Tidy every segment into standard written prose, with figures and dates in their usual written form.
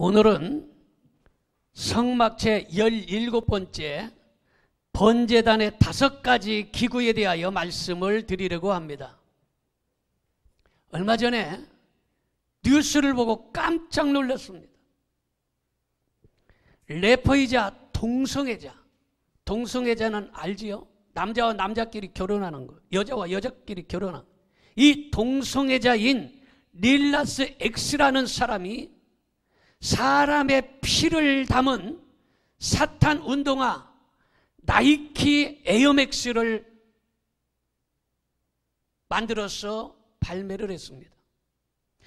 오늘은 성막체 17번째 번제단의 5가지 기구에 대하여 말씀을 드리려고 합니다. 얼마 전에 뉴스를 보고 깜짝 놀랐습니다. 래퍼이자 동성애자는 알지요? 남자와 남자끼리 결혼하는 거, 여자와 여자끼리 결혼하는 거. 이 동성애자인 릴라스 X라는 사람이 사람의 피를 담은 사탄 운동화 나이키 에어맥스를 만들어서 발매를 했습니다.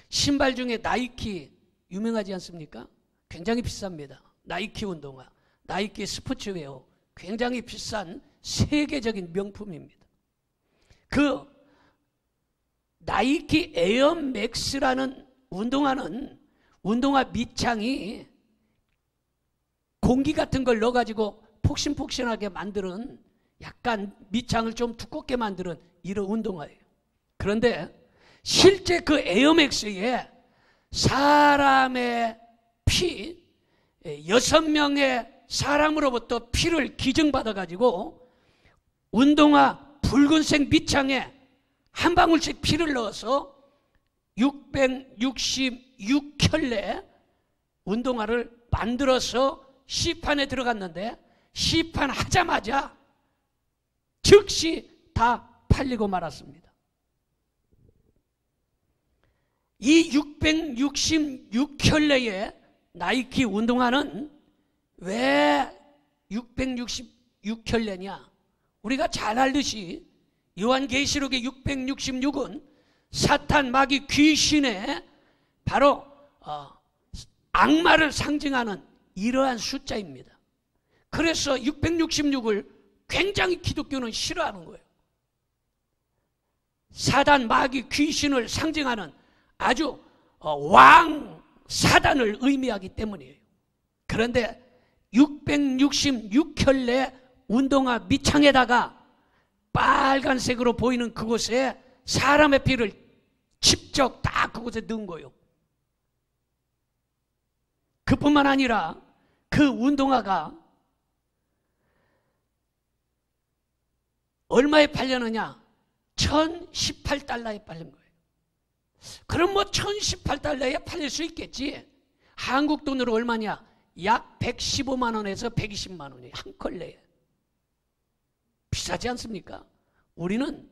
신발 중에 나이키 유명하지 않습니까? 굉장히 비쌉니다. 나이키 운동화, 나이키 스포츠웨어, 굉장히 비싼 세계적인 명품입니다. 그 나이키 에어맥스라는 운동화는 운동화 밑창이 공기 같은 걸 넣어가지고 폭신폭신하게 만드는, 약간 밑창을 좀 두껍게 만드는 이런 운동화예요. 그런데 실제 그 에어맥스에 사람의 피, 6명의 사람으로부터 피를 기증받아가지고 운동화 붉은색 밑창에 한 방울씩 피를 넣어서 666켤레 운동화를 만들어서 시판에 들어갔는데, 시판하자마자 즉시 다 팔리고 말았습니다. 이 666켤레의 나이키 운동화는 왜 666켤레냐? 우리가 잘 알듯이 요한계시록의 666은 사탄, 마귀, 귀신의 바로 악마를 상징하는 이러한 숫자입니다. 그래서 666을 굉장히 기독교는 싫어하는 거예요. 사단, 마귀, 귀신을 상징하는 아주 왕 사단을 의미하기 때문이에요. 그런데 666켤레 운동화 밑창에다가 빨간색으로 보이는 그곳에 사람의 피를 직접 다 그곳에 넣은 거예요. 그뿐만 아니라 그 운동화가 얼마에 팔렸느냐? 1018달러에 팔린 거예요. 그럼 뭐 1018달러에 팔릴 수 있겠지. 한국 돈으로 얼마냐? 약 115만 원에서 120만 원이에요. 한 컬레에. 비싸지 않습니까? 우리는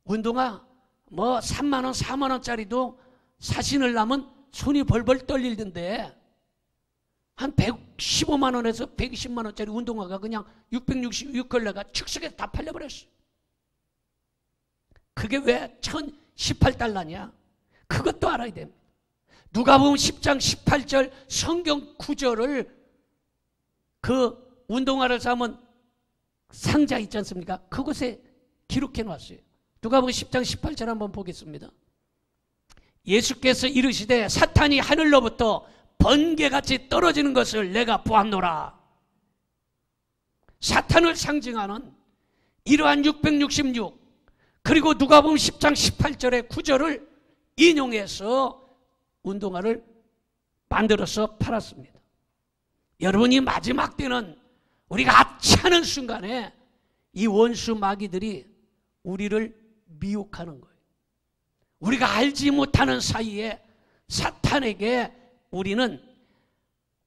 운동화 뭐 3만 원, 4만 원짜리도 사시느라면 손이 벌벌 떨리던데, 한 115만 원에서 120만 원짜리 운동화가 그냥 666컬레가 즉석에서 다 팔려버렸어요. 그게 왜 1018달러냐? 그것도 알아야 됩니다. 누가복음 10장 18절 성경 구절을 그 운동화를 사면 상자 있지 않습니까? 그곳에 기록해 놨어요. 누가복음 10장 18절 한번 보겠습니다. 예수께서 이르시되 사탄이 하늘로부터 번개같이 떨어지는 것을 내가 보았노라. 사탄을 상징하는 이러한 666, 그리고 누가복음 10장 18절의 구절을 인용해서 운동화를 만들어서 팔았습니다. 여러분이 마지막 때는 우리가 하찮은 순간에 이 원수 마귀들이 우리를 미혹하는 거예요. 우리가 알지 못하는 사이에 사탄에게 우리는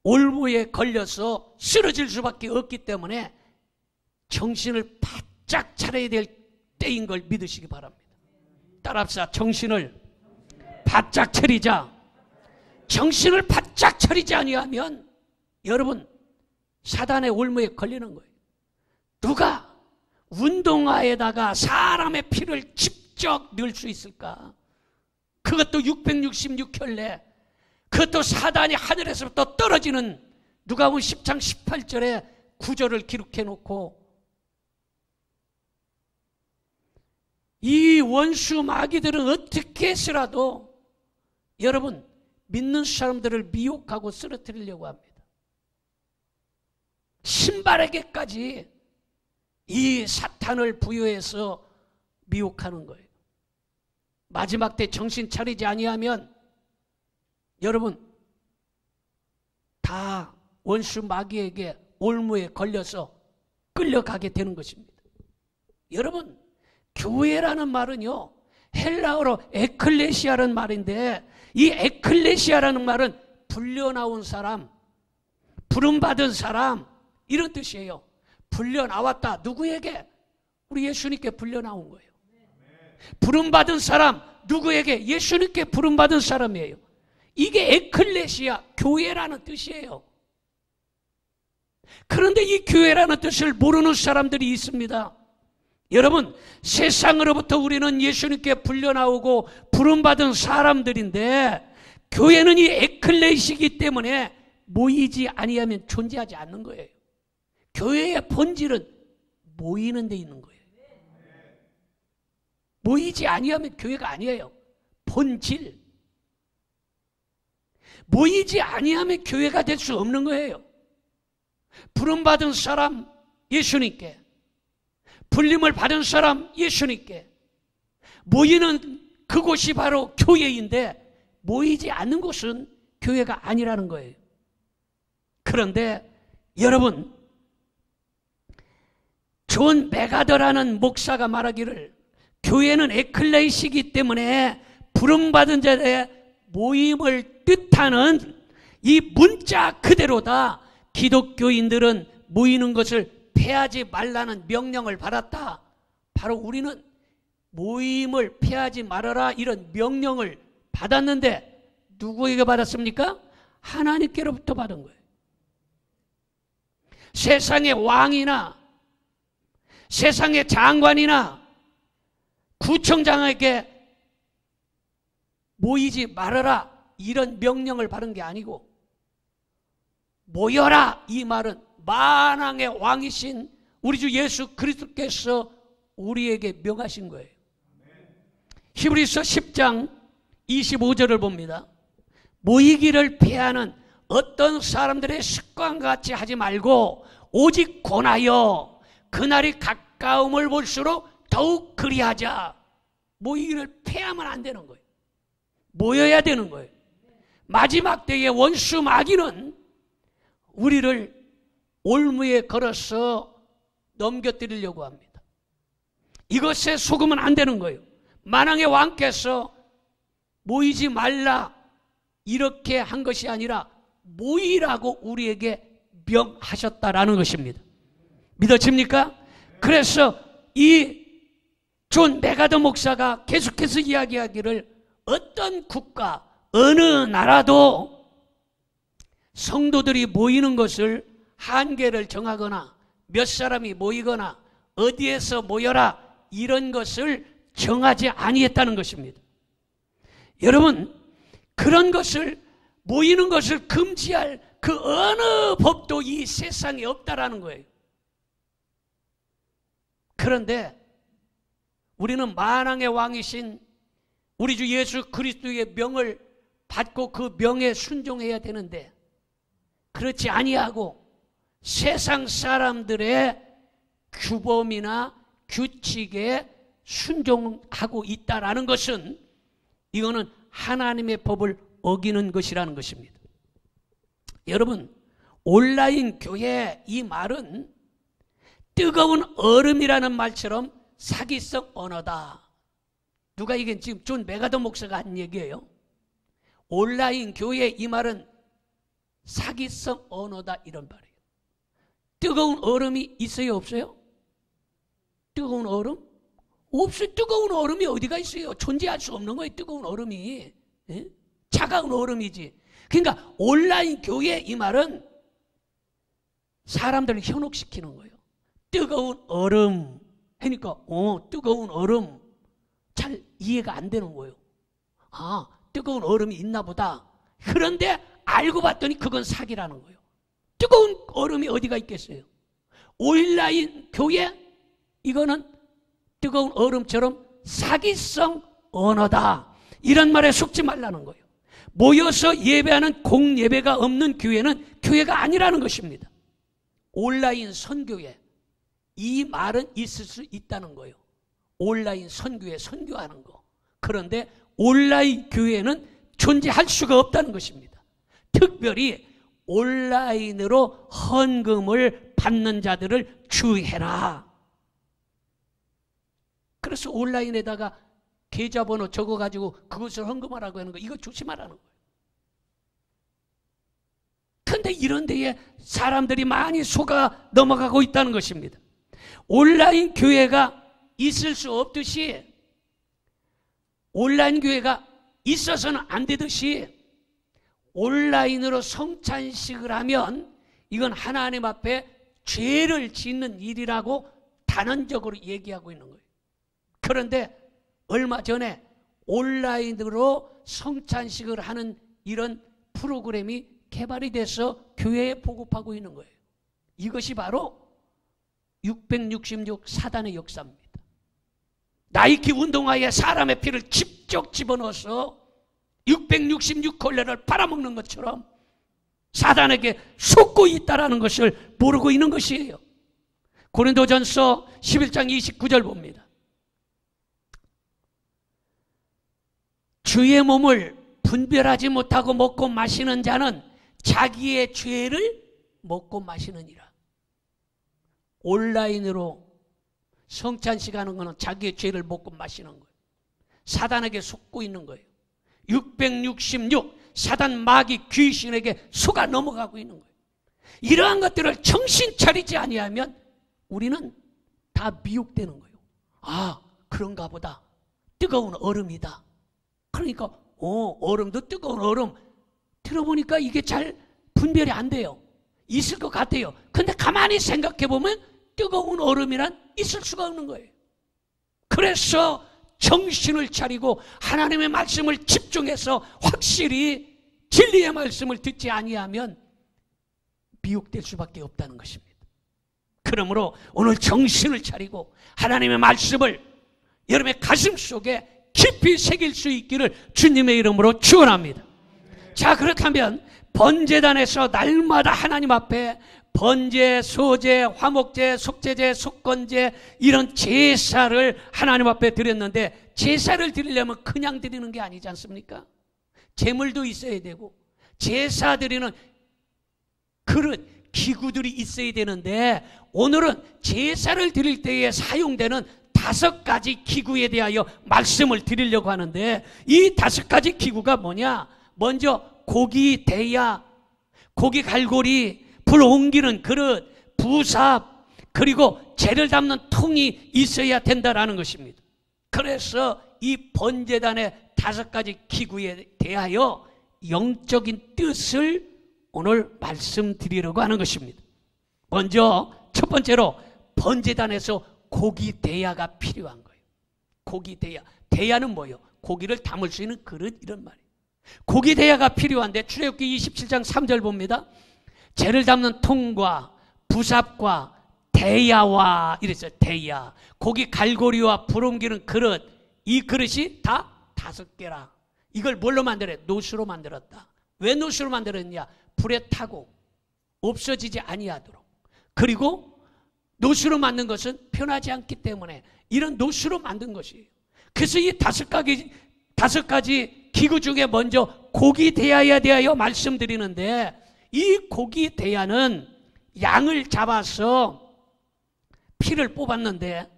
올무에 걸려서 쓰러질 수밖에 없기 때문에 정신을 바짝 차려야 될 때인 걸 믿으시기 바랍니다. 따라합시다. 정신을 바짝 차리자. 정신을 바짝 차리지 아니하면 여러분 사단의 올무에 걸리는 거예요. 누가 운동화에다가 사람의 피를 직접 넣을 수 있을까? 그것도 666켤레, 그것도 사단이 하늘에서부터 떨어지는 누가복음 10장 18절에 구절을 기록해 놓고, 이 원수 마귀들은 어떻게 해서라도 여러분 믿는 사람들을 미혹하고 쓰러뜨리려고 합니다. 신발에게까지 이 사탄을 부여해서 미혹하는 거예요. 마지막 때 정신 차리지 아니하면 여러분 다 원수 마귀에게 올무에 걸려서 끌려가게 되는 것입니다. 여러분, 교회라는 말은요, 헬라어로 에클레시아라는 말인데, 이 에클레시아라는 말은 불려나온 사람, 부름받은 사람, 이런 뜻이에요. 불려나왔다. 누구에게? 우리 예수님께 불려나온 거예요. 부름받은 사람, 누구에게? 예수님께 부름받은 사람이에요. 이게 에클레시아, 교회라는 뜻이에요. 그런데 이 교회라는 뜻을 모르는 사람들이 있습니다. 여러분, 세상으로부터 우리는 예수님께 불려나오고 부름받은 사람들인데, 교회는 이 에클레시아이기 때문에 모이지 아니하면 존재하지 않는 거예요. 교회의 본질은 모이는 데 있는 거예요. 모이지 아니하면 교회가 아니에요. 본질. 모이지 아니하면 교회가 될 수 없는 거예요. 부름받은 사람 예수님께, 불림을 받은 사람 예수님께 모이는 그곳이 바로 교회인데, 모이지 않는 곳은 교회가 아니라는 거예요. 그런데 여러분, 존 메가더라는 목사가 말하기를, 교회는 에클레시아이기 때문에 부름받은 자들의 모임을 뜻하는 이 문자 그대로다. 기독교인들은 모이는 것을 폐하지 말라는 명령을 받았다. 바로 우리는 모임을 폐하지 말아라, 이런 명령을 받았는데 누구에게 받았습니까? 하나님께로부터 받은 거예요. 세상의 왕이나 세상의 장관이나 구청장에게 모이지 말아라, 이런 명령을 받은 게 아니고, 모여라, 이 말은 만왕의 왕이신 우리 주 예수 그리스도께서 우리에게 명하신 거예요. 히브리서 10장 25절을 봅니다. 모이기를 피하는 어떤 사람들의 습관과 같이 하지 말고 오직 권하여 그날이 가까움을 볼수록 더욱 그리하자. 모이기를 피하면 안 되는 거예요. 모여야 되는 거예요. 마지막 때의 원수 마귀는 우리를 올무에 걸어서 넘겨뜨리려고 합니다. 이것에 속으면 안 되는 거예요. 만왕의 왕께서 모이지 말라 이렇게 한 것이 아니라 모이라고 우리에게 명하셨다라는 것입니다. 믿어집니까? 그래서 이 존 메가더 목사가 계속해서 이야기하기를, 어떤 국가, 어느 나라도 성도들이 모이는 것을 한계를 정하거나 몇 사람이 모이거나 어디에서 모여라 이런 것을 정하지 아니했다는 것입니다. 여러분, 그런 것을, 모이는 것을 금지할 그 어느 법도 이 세상에 없다라는 거예요. 그런데 우리는 만왕의 왕이신 우리 주 예수 그리스도의 명을 받고 그 명에 순종해야 되는데, 그렇지 아니하고 세상 사람들의 규범이나 규칙에 순종하고 있다라는 것은, 이거는 하나님의 법을 어기는 것이라는 것입니다. 여러분, 온라인 교회, 이 말은 뜨거운 얼음이라는 말처럼 사기성 언어다. 누가 이게 지금 존 메가더 목사가 한 얘기예요. 온라인 교회, 이 말은 사기성 언어다, 이런 말이에요. 뜨거운 얼음이 있어요, 없어요? 뜨거운 얼음? 없어요. 뜨거운 얼음이 어디가 있어요? 존재할 수 없는 거예요, 뜨거운 얼음이. 예? 차가운 얼음이지. 그러니까 온라인 교회, 이 말은 사람들을 현혹시키는 거예요. 뜨거운 얼음 하니까 뜨거운 얼음, 잘 이해가 안 되는 거예요. 아, 뜨거운 얼음이 있나 보다. 그런데 알고 봤더니 그건 사기라는 거예요. 뜨거운 얼음이 어디가 있겠어요? 온라인 교회, 이거는 뜨거운 얼음처럼 사기성 언어다, 이런 말에 속지 말라는 거예요. 모여서 예배하는 공예배가 없는 교회는 교회가 아니라는 것입니다. 온라인 선교회, 이 말은 있을 수 있다는 거예요. 온라인 선교회, 선교하는 거. 그런데 온라인 교회는 존재할 수가 없다는 것입니다. 특별히 온라인으로 헌금을 받는 자들을 주의해라. 그래서 온라인에다가 계좌번호 적어가지고 그것을 헌금하라고 하는 거, 이거 조심하라는 거예요. 근데 이런 데에 사람들이 많이 속아 넘어가고 있다는 것입니다. 온라인 교회가 있을 수 없듯이, 온라인 교회가 있어서는 안 되듯이, 온라인으로 성찬식을 하면 이건 하나님 앞에 죄를 짓는 일이라고 단언적으로 얘기하고 있는 거예요. 그런데 얼마 전에 온라인으로 성찬식을 하는 이런 프로그램이 개발이 돼서 교회에 보급하고 있는 거예요. 이것이 바로 666 사단의 역사입니다. 나이키 운동화에 사람의 피를 직접 집어넣어서 666컬레를 빨아먹는 것처럼 사단에게 속고 있다는 것을 모르고 있는 것이에요. 고린도전서 11장 29절 봅니다. 주의 몸을 분별하지 못하고 먹고 마시는 자는 자기의 죄를 먹고 마시느니라. 온라인으로 성찬식 하는 것은 자기의 죄를 먹고 마시는 거예요. 사단에게 속고 있는 거예요. 666 사단 마귀 귀신에게 속아 넘어가고 있는 거예요. 이러한 것들을 정신 차리지 아니하면 우리는 다 미혹되는 거예요. 아, 그런가 보다. 뜨거운 얼음이다. 그러니까 얼음도 뜨거운 얼음. 들어보니까 이게 잘 분별이 안 돼요. 있을 것 같아요. 근데 가만히 생각해 보면 뜨거운 얼음이란 있을 수가 없는 거예요. 그래서 정신을 차리고 하나님의 말씀을 집중해서 확실히 진리의 말씀을 듣지 아니하면 미혹될 수밖에 없다는 것입니다. 그러므로 오늘 정신을 차리고 하나님의 말씀을 여러분의 가슴 속에 깊이 새길 수 있기를 주님의 이름으로 축원합니다. 자, 그렇다면 번제단에서 날마다 하나님 앞에 번제, 소제, 화목제, 속죄제, 속건제 이런 제사를 하나님 앞에 드렸는데, 제사를 드리려면 그냥 드리는 게 아니지 않습니까? 제물도 있어야 되고 제사 드리는 그릇, 기구들이 있어야 되는데, 오늘은 제사를 드릴 때에 사용되는 5가지 기구에 대하여 말씀을 드리려고 하는데, 이 5가지 기구가 뭐냐? 먼저 고기 대야, 고기 갈고리, 불 옮기는 그릇, 부삽, 그리고 재를 담는 통이 있어야 된다라는 것입니다. 그래서 이 번제단의 5가지 기구에 대하여 영적인 뜻을 오늘 말씀드리려고 하는 것입니다. 먼저 첫 번째로 번제단에서 고기 대야가 필요한 거예요. 고기 대야. 대야는 뭐예요? 고기를 담을 수 있는 그릇, 이런 말이에요. 고기 대야가 필요한데 출애굽기 27장 3절 봅니다. 재를 담는 통과 부삽과 대야와, 이랬어요. 대야. 고기 갈고리와 불 옮기는 그릇, 이 그릇이 다 5개라. 이걸 뭘로 만들어요? 노수로 만들었다. 왜 노수로 만들었냐? 불에 타고 없어지지 아니하도록. 그리고 노수로 만든 것은 편하지 않기 때문에 이런 노수로 만든 것이에요. 그래서 이 5가지 기구 중에 먼저 고기 대야에 대하여 말씀드리는데, 이 고기 대야는 양을 잡아서 피를 뽑았는데,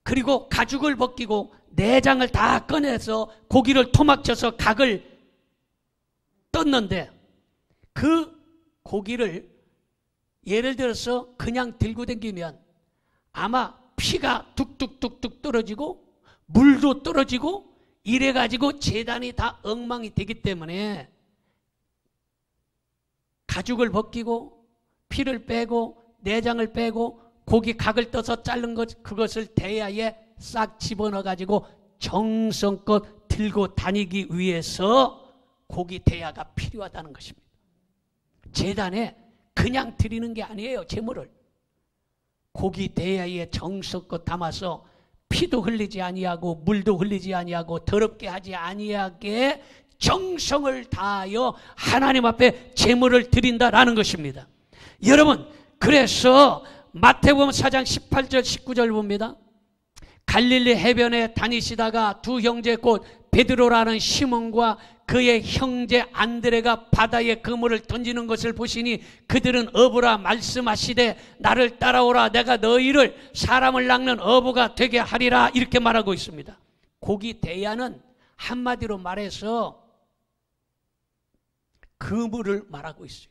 그리고 가죽을 벗기고 내장을 다 꺼내서 고기를 토막쳐서 각을 떴는데, 그 고기를 예를 들어서 그냥 들고 다니면 아마 피가 뚝뚝뚝뚝 떨어지고 물도 떨어지고 이래가지고 제단이 다 엉망이 되기 때문에 가죽을 벗기고 피를 빼고 내장을 빼고 고기 각을 떠서 자른 것, 그것을 대야에 싹 집어넣어가지고 정성껏 들고 다니기 위해서 고기 대야가 필요하다는 것입니다. 제단에 그냥 드리는 게 아니에요. 제물을 고기 대야에 정성껏 담아서 피도 흘리지 아니하고 물도 흘리지 아니하고 더럽게 하지 아니하게 정성을 다하여 하나님 앞에 제물을 드린다라는 것입니다. 여러분, 그래서 마태복음 4장 18절 19절 봅니다. 갈릴리 해변에 다니시다가 두 형제 곧 베드로라는 시몬과 그의 형제 안드레가 바다에 그물을 던지는 것을 보시니 그들은 어부라 말씀하시되 나를 따라오라 내가 너희를 사람을 낚는 어부가 되게 하리라 이렇게 말하고 있습니다. 고기 대야는 한마디로 말해서 그물을 말하고 있어요.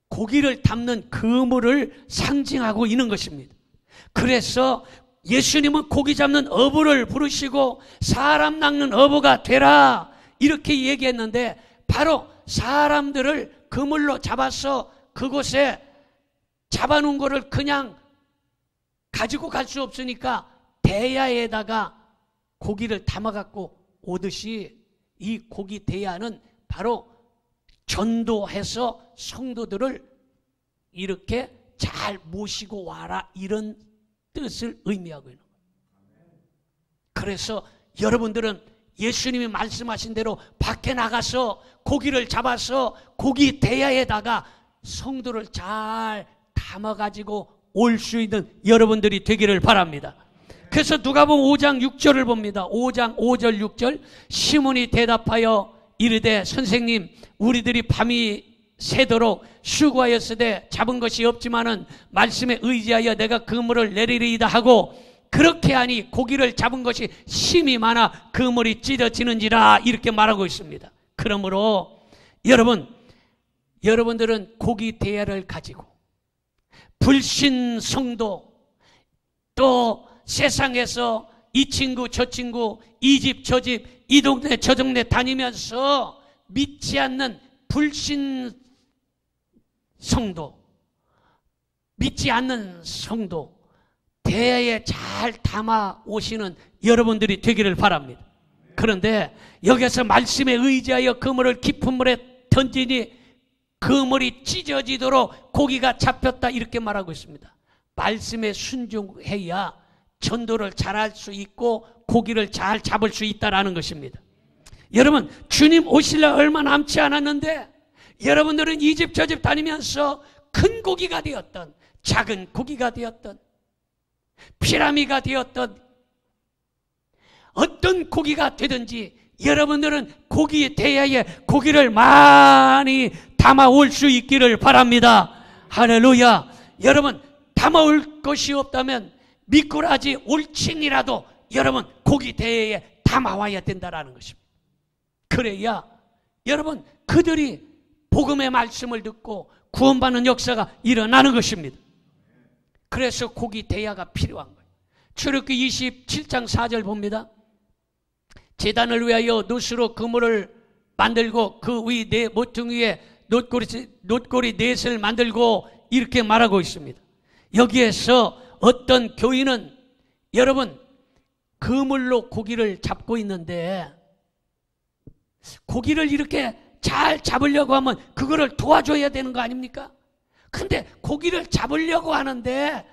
고기를 담는 그물을 상징하고 있는 것입니다. 그래서 예수님은 고기 잡는 어부를 부르시고 사람 낚는 어부가 되라 이렇게 얘기했는데 바로 사람들을 그물로 잡아서 그곳에 잡아놓은 거를 그냥 가지고 갈 수 없으니까 대야에다가 고기를 담아갖고 오듯이 이 고기 대야는 바로 전도해서 성도들을 이렇게 잘 모시고 와라 이런 뜻을 의미하고 있는 거예요. 그래서 여러분들은 예수님이 말씀하신 대로 밖에 나가서 고기를 잡아서 고기 대야에다가 성도를 잘 담아가지고 올 수 있는 여러분들이 되기를 바랍니다. 그래서 누가복음 5장 6절을 봅니다. 5장 5절 6절 시몬이 대답하여 이르되 선생님 우리들이 밤이 새도록 수고하였으되 잡은 것이 없지만은 말씀에 의지하여 내가 그물을 내리리이다 하고 그렇게 하니 고기를 잡은 것이 심이 많아 그물이 찢어지는지라 이렇게 말하고 있습니다. 그러므로 여러분들은 고기 대야를 가지고 불신 성도 또 세상에서 이 친구 저 친구 이 집 저 집 이 동네 저 동네 다니면서 믿지 않는 불신 성도 믿지 않는 성도 대야에 잘 담아 오시는 여러분들이 되기를 바랍니다. 그런데 여기서 말씀에 의지하여 그물을 깊은 물에 던지니 그물이 찢어지도록 고기가 잡혔다 이렇게 말하고 있습니다. 말씀에 순종해야 전도를 잘할 수 있고 고기를 잘 잡을 수 있다라는 것입니다. 여러분 주님 오실라 얼마 남지 않았는데 여러분들은 이 집 저 집 다니면서 큰 고기가 되었던 작은 고기가 되었던 피라미가 되었던 어떤 고기가 되든지 여러분들은 고기 대야에 고기를 많이 담아올 수 있기를 바랍니다. 할렐루야. 여러분 담아올 것이 없다면 미꾸라지 올친이라도 여러분 고기 대야에 담아와야 된다라는 것입니다. 그래야 여러분 그들이 복음의 말씀을 듣고 구원받는 역사가 일어나는 것입니다. 그래서 고기 대야가 필요한 거예요. 출애굽기 27장 4절 봅니다. 제단을 위하여 놋으로 그물을 만들고 그 위 네 모퉁이에 놋고리 넷을 만들고 이렇게 말하고 있습니다. 여기에서 어떤 교인은 여러분 그물로 고기를 잡고 있는데 고기를 이렇게 잘 잡으려고 하면 그거를 도와줘야 되는 거 아닙니까? 근데 고기를 잡으려고 하는데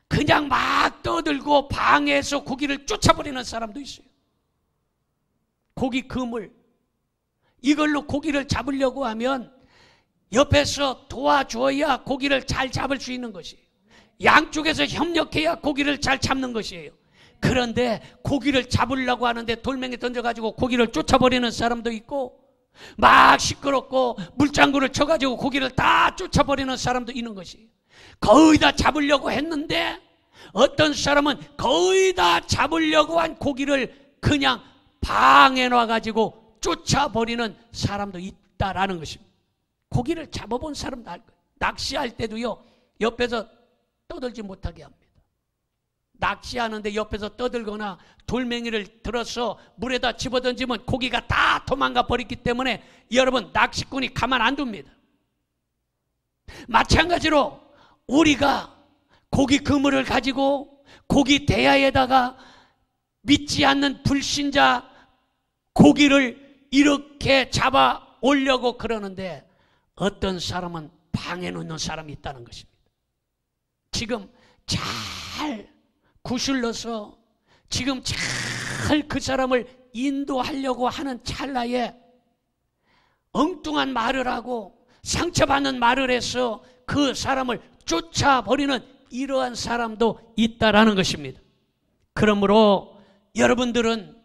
그냥 막 떠들고 방해해서 고기를 쫓아버리는 사람도 있어요. 고기 그물 이걸로 고기를 잡으려고 하면 옆에서 도와줘야 고기를 잘 잡을 수 있는 것이에요. 양쪽에서 협력해야 고기를 잘 잡는 것이에요. 그런데 고기를 잡으려고 하는데 돌멩이 던져가지고 고기를 쫓아버리는 사람도 있고 막 시끄럽고 물장구를 쳐가지고 고기를 다 쫓아버리는 사람도 있는 것이에요. 거의 다 잡으려고 했는데 어떤 사람은 거의 다 잡으려고 한 고기를 그냥 방에 놔가지고 쫓아버리는 사람도 있다라는 것입니다. 고기를 잡아본 사람도 알 거예요. 낚시할 때도요 옆에서 떠들지 못하게 합니다. 낚시하는데 옆에서 떠들거나 돌멩이를 들어서 물에다 집어던지면 고기가 다 도망가 버리기 때문에 여러분 낚시꾼이 가만 안 둡니다. 마찬가지로 우리가 고기 그물을 가지고 고기 대야에다가 믿지 않는 불신자 고기를 이렇게 잡아 오려고 그러는데 어떤 사람은 방해 놓는 사람이 있다는 것입니다. 지금 잘 구슬러서 지금 잘 그 사람을 인도하려고 하는 찰나에 엉뚱한 말을 하고 상처받는 말을 해서 그 사람을 쫓아버리는 이러한 사람도 있다라는 것입니다. 그러므로 여러분들은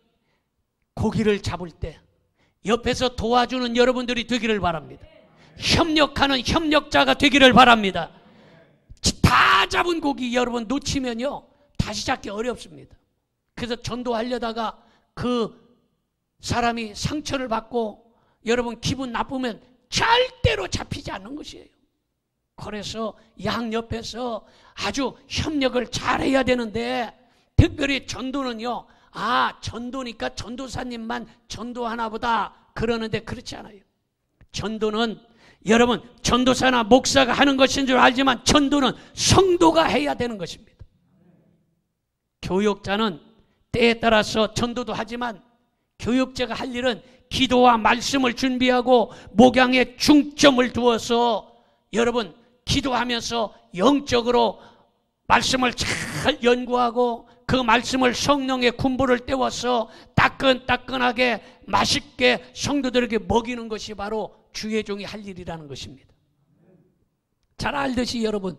고기를 잡을 때 옆에서 도와주는 여러분들이 되기를 바랍니다. 협력하는 협력자가 되기를 바랍니다. 다 잡은 고기 여러분 놓치면요 다시 잡기 어렵습니다. 그래서 전도하려다가 그 사람이 상처를 받고 여러분 기분 나쁘면 절대로 잡히지 않는 것이에요. 그래서 양옆에서 아주 협력을 잘해야 되는데, 특별히 전도는요, 전도니까 전도사님만 전도하나 보다 그러는데 그렇지 않아요. 전도는 여러분 전도사나 목사가 하는 것인 줄 알지만 전도는 성도가 해야 되는 것입니다. 교육자는 때에 따라서 전도도 하지만 교육자가 할 일은 기도와 말씀을 준비하고 목양에 중점을 두어서 여러분 기도하면서 영적으로 말씀을 잘 연구하고 그 말씀을 성령의 군부를 때워서 따끈따끈하게 맛있게 성도들에게 먹이는 것이 바로 주의 종이 할 일이라는 것입니다. 잘 알듯이 여러분,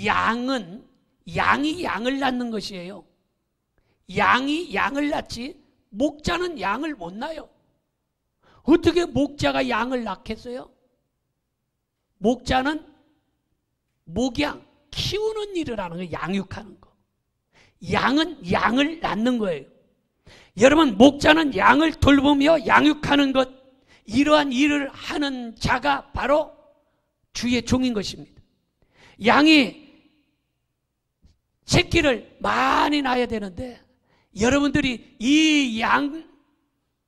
양이 양을 낳는 것이에요. 양이 양을 낳지 목자는 양을 못 낳아요. 어떻게 목자가 양을 낳겠어요? 목자는 목양, 키우는 일을 하는 거예요. 양육하는 거. 양은 양을 낳는 거예요. 여러분, 목자는 양을 돌보며 양육하는 것, 이러한 일을 하는 자가 바로 주의 종인 것입니다. 양이 새끼를 많이 낳아야 되는데 여러분들이 이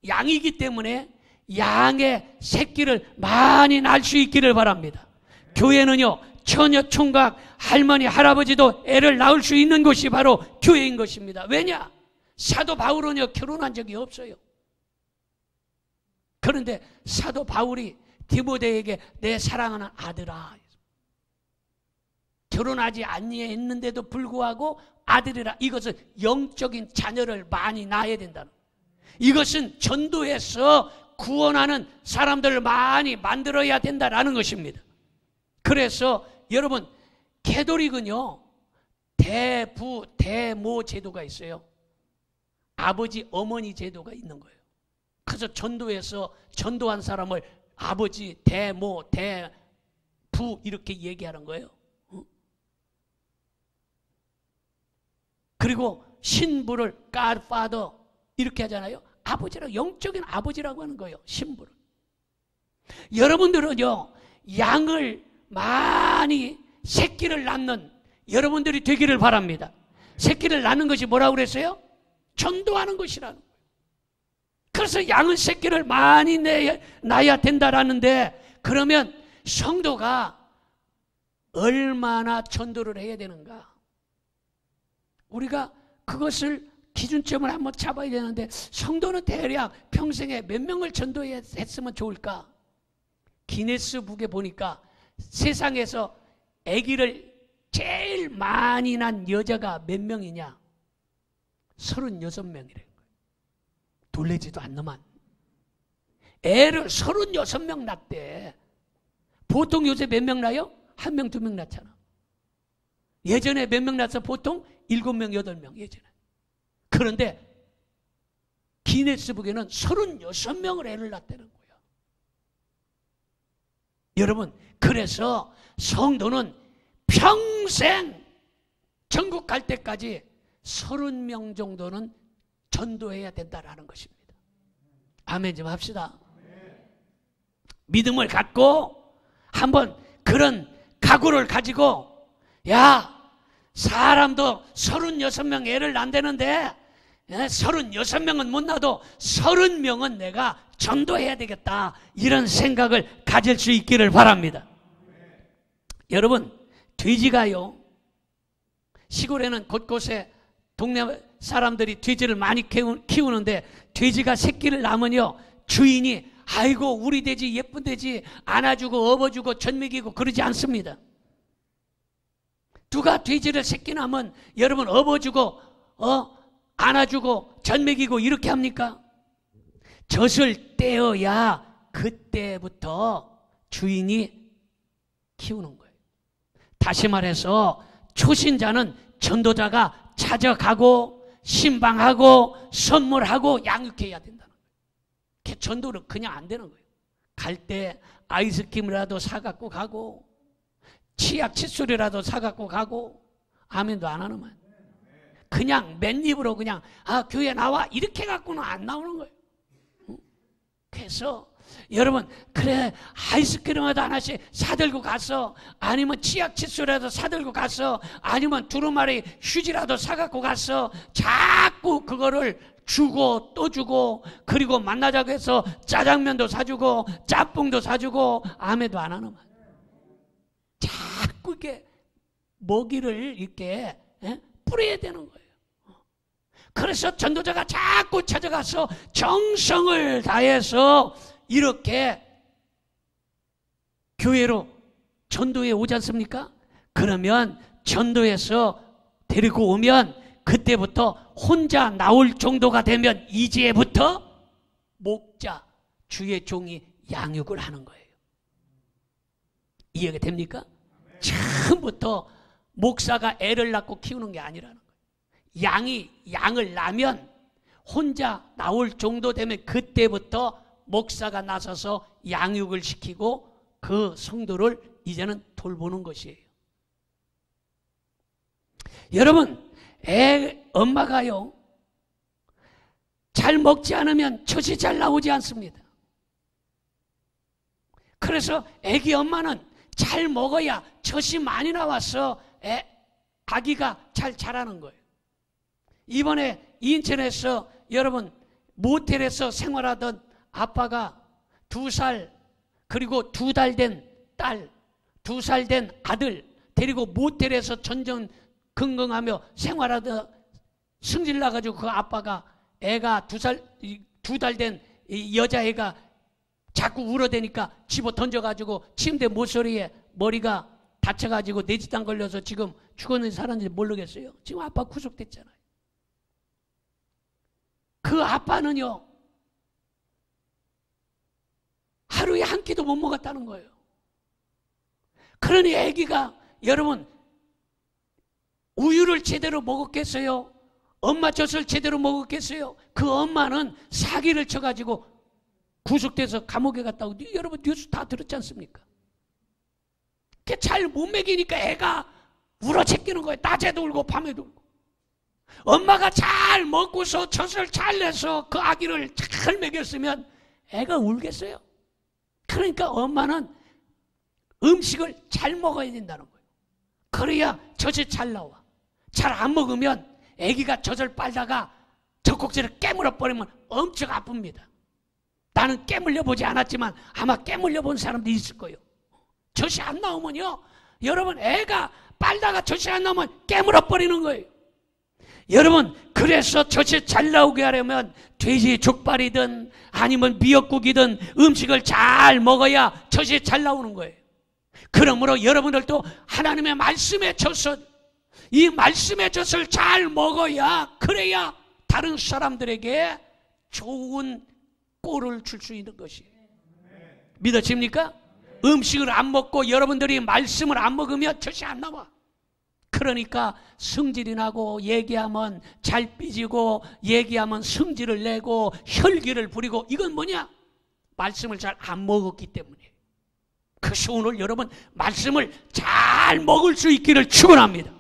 양이기 때문에 양의 새끼를 많이 낳을 수 있기를 바랍니다. 교회는요, 처녀, 총각, 할머니, 할아버지도 애를 낳을 수 있는 곳이 바로 교회인 것입니다. 왜냐? 사도 바울은요, 결혼한 적이 없어요. 그런데 사도 바울이 디모데에게 내 사랑하는 아들아, 결혼하지 않았는데도 불구하고 아들이라, 이것은 영적인 자녀를 많이 낳아야 된다는, 이것은 전도해서 구원하는 사람들을 많이 만들어야 된다라는 것입니다. 그래서 여러분, 캐톨릭은요, 대부, 대모 제도가 있어요. 아버지, 어머니 제도가 있는 거예요. 그래서 전도해서 전도한 사람을 아버지, 대모, 대부 이렇게 얘기하는 거예요. 그리고 신부를 godfather 이렇게 하잖아요. 아버지라고, 영적인 아버지라고 하는 거예요. 신부를. 여러분들은요, 양을 많이 새끼를 낳는 여러분들이 되기를 바랍니다. 새끼를 낳는 것이 뭐라고 그랬어요? 전도하는 것이라는 거예요. 그래서 양은 새끼를 많이 낳아야 된다라는데, 그러면 성도가 얼마나 전도를 해야 되는가? 우리가 그것을 기준점을 한번 잡아야 되는데, 성도는 대략 평생에 몇 명을 전도했으면 좋을까? 기네스북에 보니까 세상에서 아기를 제일 많이 낳은 여자가 몇 명이냐? 36명이래. 놀라지도 않노만. 애를 36명 낳대. 보통 요새 몇 명 낳아요? 1명, 2명 낳잖아. 예전에 몇 명 낳았어? 보통 7명, 8명 예전에. 그런데 기네스북에는 36명을 애를 낳았다는 거야. 여러분, 그래서 성도는 평생 천국 갈 때까지 30명 정도는 전도해야 된다라는 것입니다. 아멘 좀 합시다. 믿음을 갖고 한번 그런 각오를 가지고, 야, 사람도 36명 애를 낳는다는데 36명은 못 낳아도 30명은 내가 전도해야 되겠다, 이런 생각을 가질 수 있기를 바랍니다. 여러분, 돼지가요, 시골에는 곳곳에 동네 사람들이 돼지를 많이 키우는데, 돼지가 새끼를 낳으면요, 주인이 아이고 우리 돼지 예쁜 돼지 안아주고 업어주고 젖 먹이고 그러지 않습니다. 누가 돼지를 새끼 낳으면 여러분 업어주고 안아주고 젖 먹이고 이렇게 합니까? 젖을 떼어야 그때부터 주인이 키우는 거예요. 다시 말해서 초신자는 전도자가 찾아가고 신방하고 선물하고 양육해야 된다는 거예요. 전도는 그냥 안 되는 거예요. 갈 때 아이스크림이라도 사갖고 가고 치약 칫솔이라도 사갖고 가고 아멘도 안 하는 말. 그냥 맨입으로 그냥 교회 나와 이렇게 갖고는 안 나오는 거예요. 그래서 여러분 그래 아이스크림이라도 하나씩 사들고 가서 아니면 치약 칫솔이라도 사들고 가서 아니면 두루마리 휴지라도 사갖고 가서 자꾸 그거를 주고 또 주고 그리고 만나자고 해서 짜장면도 사주고 짬뽕도 사주고 아멘도 안 하는 말. 자꾸 이렇게 먹이를 이렇게 뿌려야 되는 거예요. 그래서 전도자가 자꾸 찾아가서 정성을 다해서 이렇게 교회로 전도에 오지 않습니까? 그러면 전도에서 데리고 오면 그때부터 혼자 나올 정도가 되면 이제부터 목자, 주의 종이 양육을 하는 거예요. 이해가 됩니까? 처음부터 목사가 애를 낳고 키우는 게 아니라는 거예요. 양을 낳으면 혼자 나올 정도 되면 그때부터 목사가 나서서 양육을 시키고 그 성도를 이제는 돌보는 것이에요. 여러분, 엄마가요, 잘 먹지 않으면 젖이 잘 나오지 않습니다. 그래서 애기 엄마는 잘 먹어야 젖이 많이 나와서 아기가 잘 자라는 거예요. 이번에 인천에서 여러분 모텔에서 생활하던 아빠가 2살 그리고 2달 된 딸, 2살 된 아들 데리고 모텔에서 전전긍긍하며 생활하다 승질 나가지고 그 아빠가 애가 2달 된 여자애가 자꾸 울어대니까 집어 던져가지고 침대 모서리에 머리가 다쳐가지고 뇌지당 걸려서 지금 죽었는지 살았는지 모르겠어요. 지금 아빠 구속됐잖아요. 그 아빠는요 하루에 한 끼도 못 먹었다는 거예요. 그러니 아기가 여러분 우유를 제대로 먹었겠어요? 엄마 젖을 제대로 먹었겠어요? 그 엄마는 사기를 쳐가지고 구속돼서 감옥에 갔다고 여러분 뉴스 다 들었지 않습니까? 잘 못 먹이니까 애가 울어제끼는 거예요. 낮에도 울고 밤에도 울고. 엄마가 잘 먹고서 젖을 잘 내서 그 아기를 잘 먹였으면 애가 울겠어요? 그러니까 엄마는 음식을 잘 먹어야 된다는 거예요. 그래야 젖이 잘 나와. 잘 안 먹으면 아기가 젖을 빨다가 젖꼭지를 깨물어 버리면 엄청 아픕니다. 나는 깨물려 보지 않았지만 아마 깨물려 본 사람도 있을 거예요. 젖이 안 나오면요 여러분 애가 빨다가 젖이 안 나오면 깨물어 버리는 거예요. 여러분 그래서 젖이 잘 나오게 하려면 돼지 족발이든 아니면 미역국이든 음식을 잘 먹어야 젖이 잘 나오는 거예요. 그러므로 여러분들도 하나님의 말씀의 젖을 이 말씀의 젖을 잘 먹어야 그래야 다른 사람들에게 좋은 꼴을 줄 수 있는 것이에요. 믿어집니까? 음식을 안 먹고 여러분들이 말씀을 안 먹으면 젖이 안 나와. 그러니까 성질이 나고 얘기하면 잘 삐지고 얘기하면 성질을 내고 혈기를 부리고 이건 뭐냐? 말씀을 잘 안 먹었기 때문이에요. 그래서 오늘 여러분 말씀을 잘 먹을 수 있기를 축원합니다.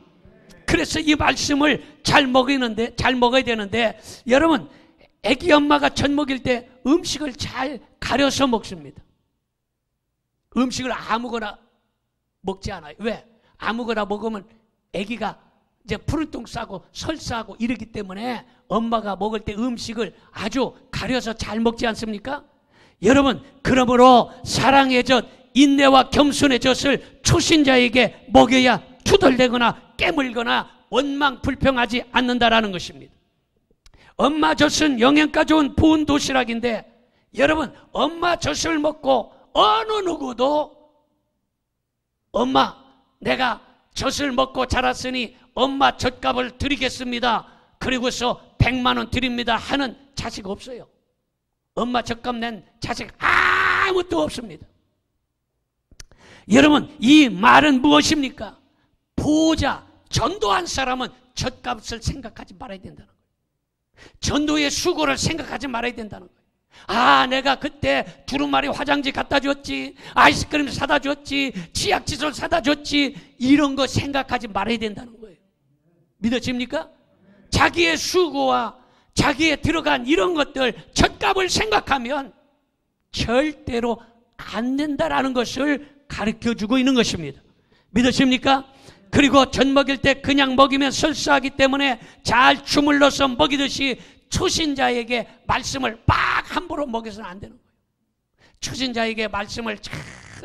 그래서 이 말씀을 잘 먹어야 되는데 여러분 애기 엄마가 젖 먹일 때 음식을 잘 가려서 먹습니다. 음식을 아무거나 먹지 않아요. 왜? 아무거나 먹으면 애기가 이제 푸른똥 싸고 설사하고 이러기 때문에 엄마가 먹을 때 음식을 아주 가려서 잘 먹지 않습니까? 여러분 그러므로 사랑의 젖, 인내와 겸손의 젖을 초신자에게 먹여야 투덜대거나 깨물거나 원망불평하지 않는다라는 것입니다. 엄마 젖은 영양가 좋은 부은 도시락인데 여러분 엄마 젖을 먹고 어느 누구도 엄마 내가 젖을 먹고 자랐으니 엄마 젖값을 드리겠습니다. 그리고서 100만 원 드립니다 하는 자식 없어요. 엄마 젖값 낸 자식 아무도 없습니다. 여러분 이 말은 무엇입니까? 보호자, 전도한 사람은 젖값을 생각하지 말아야 된다는 거예요. 전도의 수고를 생각하지 말아야 된다는 거예요. 아, 내가 그때 두루마리 화장지 갖다 줬지, 아이스크림 사다 줬지, 치약칫솔 사다 줬지, 이런 거 생각하지 말아야 된다는 거예요. 믿어집니까? 자기의 수고와 자기의 들어간 이런 것들, 죗값을 생각하면 절대로 안 된다라는 것을 가르쳐주고 있는 것입니다. 믿으십니까? 그리고 젖 먹일 때 그냥 먹이면 설사하기 때문에 잘 주물러서 먹이듯이 초신자에게 말씀을 막 함부로 먹여서는 안 되는 거예요. 초신자에게 말씀을 잘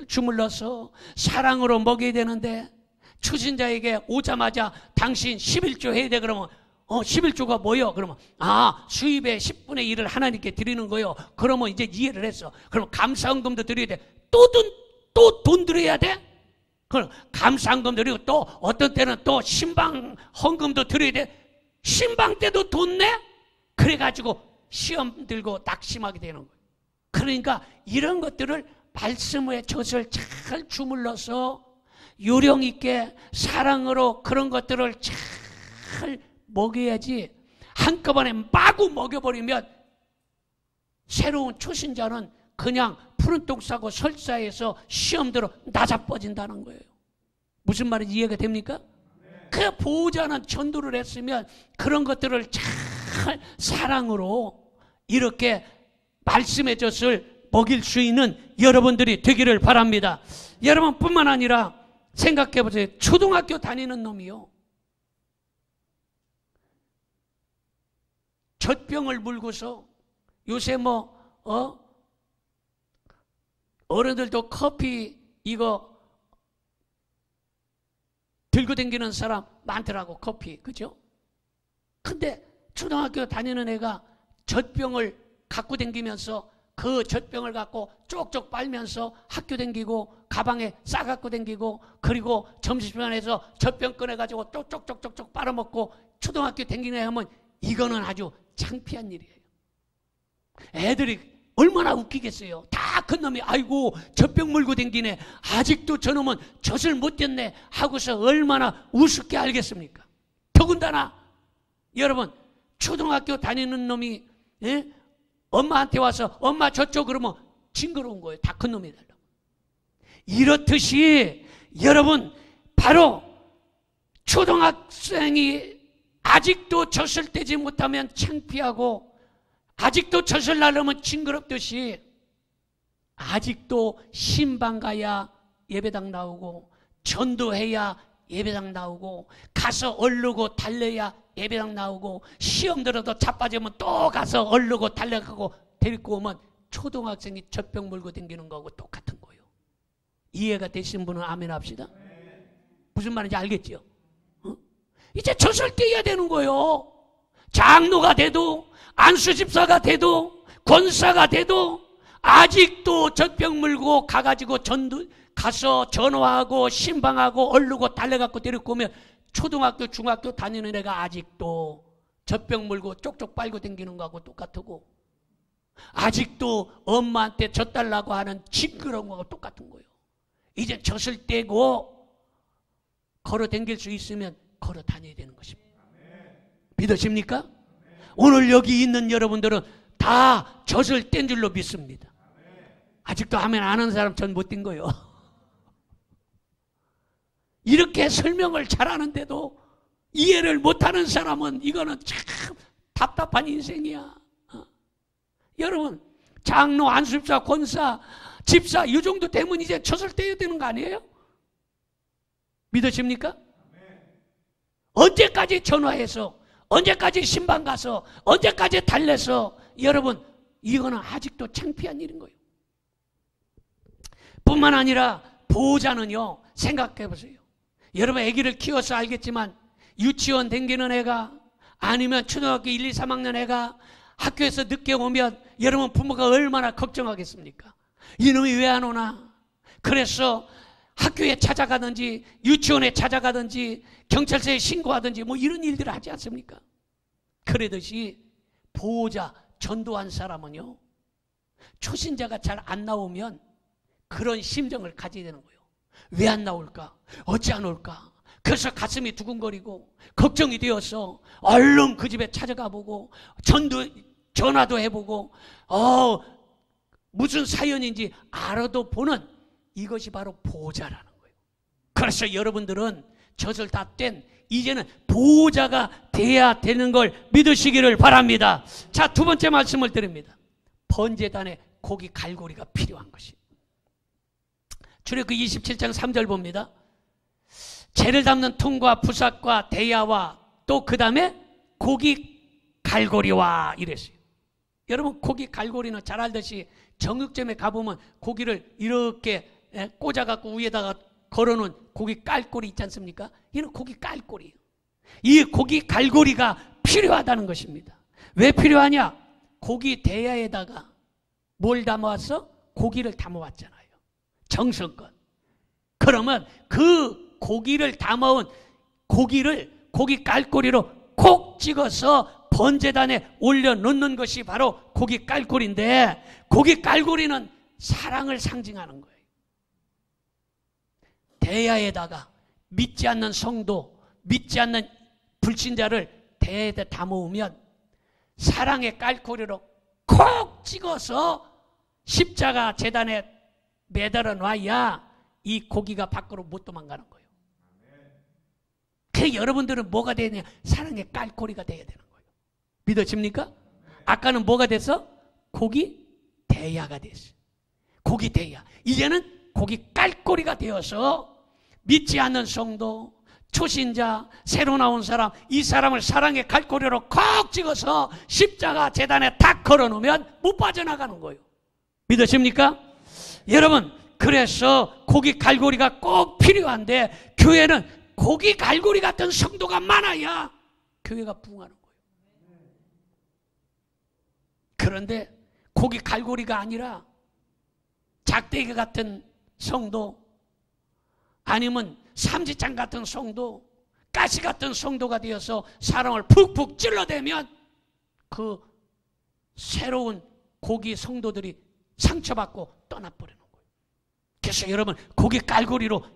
주물러서 사랑으로 먹여야 되는데, 초신자에게 오자마자 당신 11조 해야 돼 그러면 11조가 뭐요? 그러면 수입의 10분의 1을 하나님께 드리는 거요. 그러면 이제 이해를 했어. 그럼 감사헌금도 드려야 돼. 또 돈 드려야 돼? 그럼 감사헌금 드리고 또 어떤 때는 또 신방 헌금도 드려야 돼. 신방 때도 돈 내? 그래가지고 시험 들고 낙심하게 되는 거예요. 그러니까 이런 것들을 말씀의 젖을 잘 주물러서 요령 있게 사랑으로 그런 것들을 잘 먹여야지, 한꺼번에 마구 먹여버리면 새로운 초신자는 그냥 푸른 똥 싸고 설사해서 시험 들어 나자빠진다는 거예요. 무슨 말인지 이해가 됩니까? 그 보호자는 전도를 했으면 그런 것들을 잘 사랑으로 이렇게 말씀의 젖을 먹일 수 있는 여러분들이 되기를 바랍니다. 여러분뿐만 아니라 생각해 보세요. 초등학교 다니는 놈이요, 젖병을 물고서 요새 어른들도 커피 이거 들고 다니는 사람 많더라고, 커피. 그죠? 근데 초등학교 다니는 애가 젖병을 갖고 다니면서 그 젖병을 갖고 쪽쪽 빨면서 학교 다니고 가방에 싸갖고 다니고, 그리고 점심시간에서 젖병 꺼내가지고 쪽쪽쪽쪽쪽 빨아먹고 초등학교 다니는 애 하면 이거는 아주 창피한 일이에요. 애들이 얼마나 웃기겠어요. 다 큰 놈이 아이고 젖병 물고 댕기네, 아직도 저놈은 젖을 못 댔네 하고서 얼마나 우습게 알겠습니까? 더군다나 여러분, 초등학교 다니는 놈이 엄마한테 와서 엄마 젖줘 그러면 징그러운 거예요. 다 큰 놈이 달라고. 이렇듯이 여러분, 바로 초등학생이 아직도 젖을 떼지 못하면 창피하고, 아직도 젖을 나르면 징그럽듯이, 아직도 신방 가야 예배당 나오고, 전도해야 예배당 나오고, 가서 얼르고 달려야 예배당 나오고, 시험 들어도 자빠지면 또 가서 얼르고 달려가고 데리고 오면 초등학생이 젖병 물고 다니는 거하고 똑같은 거예요. 이해가 되신 분은 아멘 합시다. 무슨 말인지 알겠죠? 이제 젖을 떼야 되는 거예요. 장로가 돼도 안수집사가 돼도 권사가 돼도 아직도 젖병 물고 가가지고 가서 전화하고 신방하고 얼르고 달려갖고 데리고 오면 초등학교 중학교 다니는 애가 아직도 젖병 물고 쪽쪽 빨고 다니는 거하고 똑같고, 아직도 엄마한테 젖 달라고 하는 징그러운 거하고 똑같은 거예요. 이제 젖을 떼고 걸어 다닐 수 있으면 걸어 다녀야 되는 것입니다. 믿으십니까? 오늘 여기 있는 여러분들은 다 젖을 뗀 줄로 믿습니다. 아직도 아멘 안 하는 사람 전 못 뗀 거예요. 이렇게 설명을 잘하는데도 이해를 못하는 사람은 이거는 참 답답한 인생이야. 여러분, 장로, 안수집사, 권사, 집사 이 정도 되면 이제 젖을 떼야 되는 거 아니에요? 믿으십니까? 언제까지 전화해서, 언제까지 신방 가서, 언제까지 달래서, 여러분 이거는 아직도 창피한 일인 거예요. 뿐만 아니라 보호자는요, 생각해 보세요. 여러분 아기를 키워서 알겠지만 유치원 댕기는 애가, 아니면 초등학교 1, 2, 3학년 애가 학교에서 늦게 오면 여러분 부모가 얼마나 걱정하겠습니까? 이놈이 왜 안 오나? 그래서 학교에 찾아가든지 유치원에 찾아가든지 경찰서에 신고하든지 뭐 이런 일들을 하지 않습니까? 그러듯이 보호자, 전도한 사람은요, 초신자가 잘 안 나오면 그런 심정을 가지게 되는 거예요. 왜 안 나올까? 어찌 안 올까? 그래서 가슴이 두근거리고 걱정이 되어서 얼른 그 집에 찾아가 보고 전화도 해보고 무슨 사연인지 알아도 보는 이것이 바로 보호자라는 거예요. 그래서 여러분들은 젖을 다 뗀 이제는 보호자가 돼야 되는 걸 믿으시기를 바랍니다. 자, 두 번째 말씀을 드립니다. 번제단에 고기 갈고리가 필요한 것이. 출애굽기 27장 3절 봅니다. 재를 담는 통과 부삭과 대야와 또 그 다음에 고기 갈고리와 이랬어요. 여러분, 고기 갈고리는 잘 알듯이 정육점에 가보면 고기를 이렇게 꽂아갖고 위에다가 걸어놓은 고기 깔고리 있지 않습니까? 이는 고기 깔고리예요. 이 고기 갈고리가 필요하다는 것입니다. 왜 필요하냐? 고기 대야에다가 뭘 담아왔어? 고기를 담아왔잖아요. 정성껏. 그러면 그 고기를 담아온 고기를 고기 깔고리로 콕 찍어서 번제단에 올려놓는 것이 바로 고기 깔고리인데, 고기 깔고리는 사랑을 상징하는 거예요. 대야에다가 믿지 않는 성도, 믿지 않는 불신자를 대야에 담아오면 사랑의 깔고리로 콕 찍어서 십자가 제단에 매달아 놔야 이 고기가 밖으로 못 도망가는 거예요. 그래서 여러분들은 뭐가 되냐? 사랑의 깔고리가 돼야 되는 거예요. 믿어집니까? 아까는 뭐가 됐어? 고기 대야가 됐어요. 고기 대야. 이제는 고기 깔고리가 되어서 믿지 않는 성도, 초신자, 새로 나온 사람, 이 사람을 사랑의 갈고리로 콕 찍어서 십자가 제단에 탁 걸어놓으면 못 빠져나가는 거예요. 믿으십니까? 여러분, 그래서 고기 갈고리가 꼭 필요한데, 교회는 고기 갈고리 같은 성도가 많아야 교회가 부흥하는 거예요. 그런데 고기 갈고리가 아니라 작대기 같은 성도, 아니면 삼지창 같은 성도, 가시 같은 성도가 되어서 사람을 푹푹 찔러대면 그 새로운 고기 성도들이 상처받고 떠나버리는 거예요. 그래서 여러분, 고기 깔고리로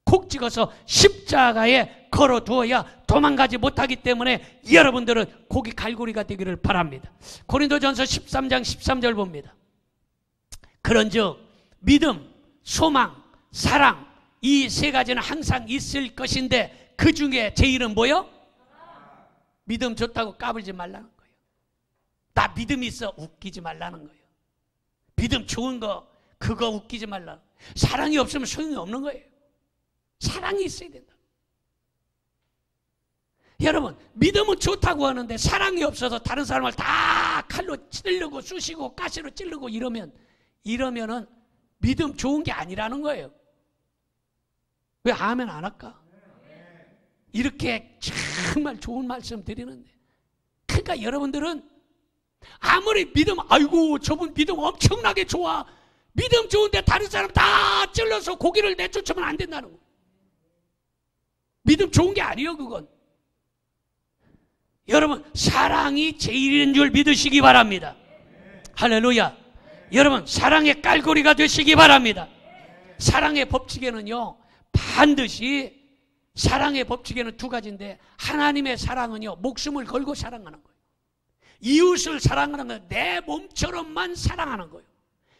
콕 찍어서 십자가에 걸어두어야 도망가지 못하기 때문에 여러분들은 고기 갈고리가 되기를 바랍니다. 고린도전서 13장 13절 봅니다. 그런즉 믿음, 소망, 사랑, 이 세 가지는 항상 있을 것인데 그 중에 제일은 뭐요? 믿음 좋다고 까불지 말라는 거예요. 나 믿음 있어, 웃기지 말라는 거예요. 믿음 좋은 거, 그거 웃기지 말라. 사랑이 없으면 소용이 없는 거예요. 사랑이 있어야 된다. 여러분, 믿음은 좋다고 하는데 사랑이 없어서 다른 사람을 다 칼로 찌르고 쑤시고 가시로 찌르고 이러면은 믿음 좋은 게 아니라는 거예요. 왜 아멘 안 할까? 이렇게 정말 좋은 말씀 드리는데, 그러니까 여러분들은 아무리 믿음, 아이고 저분 믿음 엄청나게 좋아, 믿음 좋은데 다른 사람 다 찔러서 고기를 내쫓으면 안 된다는 거예요. 믿음 좋은 게 아니에요, 그건. 여러분, 사랑이 제일인 줄 믿으시기 바랍니다. 할렐루야. 여러분, 사랑의 깔고리가 되시기 바랍니다. 사랑의 법칙에는요, 반드시 사랑의 법칙에는 두 가지인데, 하나님의 사랑은요, 목숨을 걸고 사랑하는 거예요. 이웃을 사랑하는 거예요. 내 몸처럼만 사랑하는 거예요.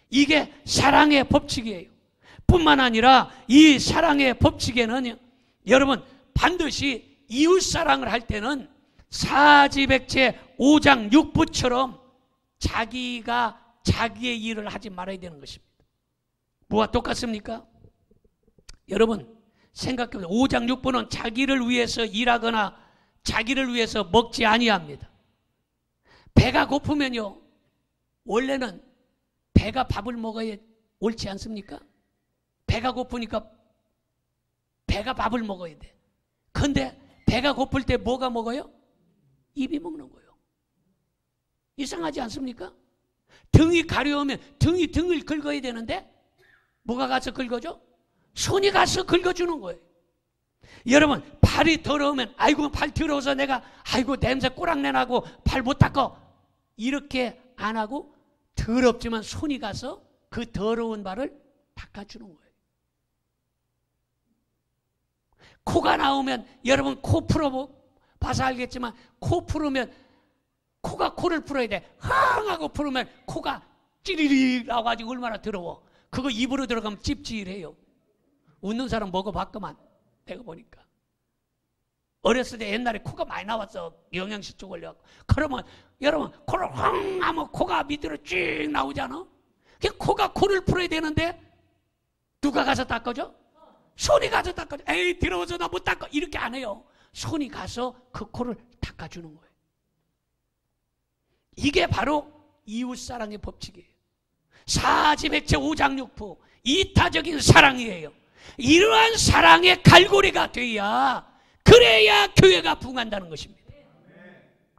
이게 사랑의 법칙이에요. 뿐만 아니라 이 사랑의 법칙에는 여러분, 반드시 이웃 사랑을 할 때는 사지백체 5장 6부처럼 자기가 자기의 일을 하지 말아야 되는 것입니다. 뭐와 똑같습니까? 여러분, 생각해보세요. 5장 6부는 자기를 위해서 일하거나 자기를 위해서 먹지 아니합니다. 배가 고프면요, 원래는 배가 밥을 먹어야 옳지 않습니까? 배가 고프니까 배가 밥을 먹어야 돼. 근데 배가 고플 때 뭐가 먹어요? 입이 먹는 거예요. 이상하지 않습니까? 등이 가려우면 등을 긁어야 되는데 뭐가 가서 긁어줘? 손이 가서 긁어주는 거예요. 여러분, 발이 더러우면 아이고 발 더러워서 내가 아이고 냄새 꼬랑내 나고 발 못 닦어, 이렇게 안 하고 더럽지만 손이 가서 그 더러운 발을 닦아주는 거예요. 코가 나오면 여러분 코 풀어봐서 알겠지만 코 풀으면 코가 코를 풀어야 돼. 흥 하고 풀으면 코가 찌리리 나와가지고 얼마나 더러워. 그거 입으로 들어가면 찝찝해요. 웃는 사람 먹어봤구만. 내가 보니까 어렸을 때 옛날에 코가 많이 나왔어. 영양실조 걸려갖고. 그러면 여러분 코를 흥 하면 코가 밑으로 쭉 나오잖아. 코가 코를 풀어야 되는데 누가 가서 닦아줘? 손이 가서 닦아줘. 에이 더러워서 나 못 닦아. 이렇게 안 해요. 손이 가서 그 코를 닦아주는 거예요. 이게 바로 이웃사랑의 법칙이에요. 사지백체 오장육부 이타적인 사랑이에요. 이러한 사랑의 갈고리가 돼야, 그래야 교회가 부흥한다는 것입니다.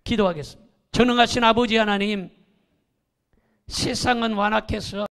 기도하겠습니다. 전능하신 아버지 하나님, 세상은 완악해서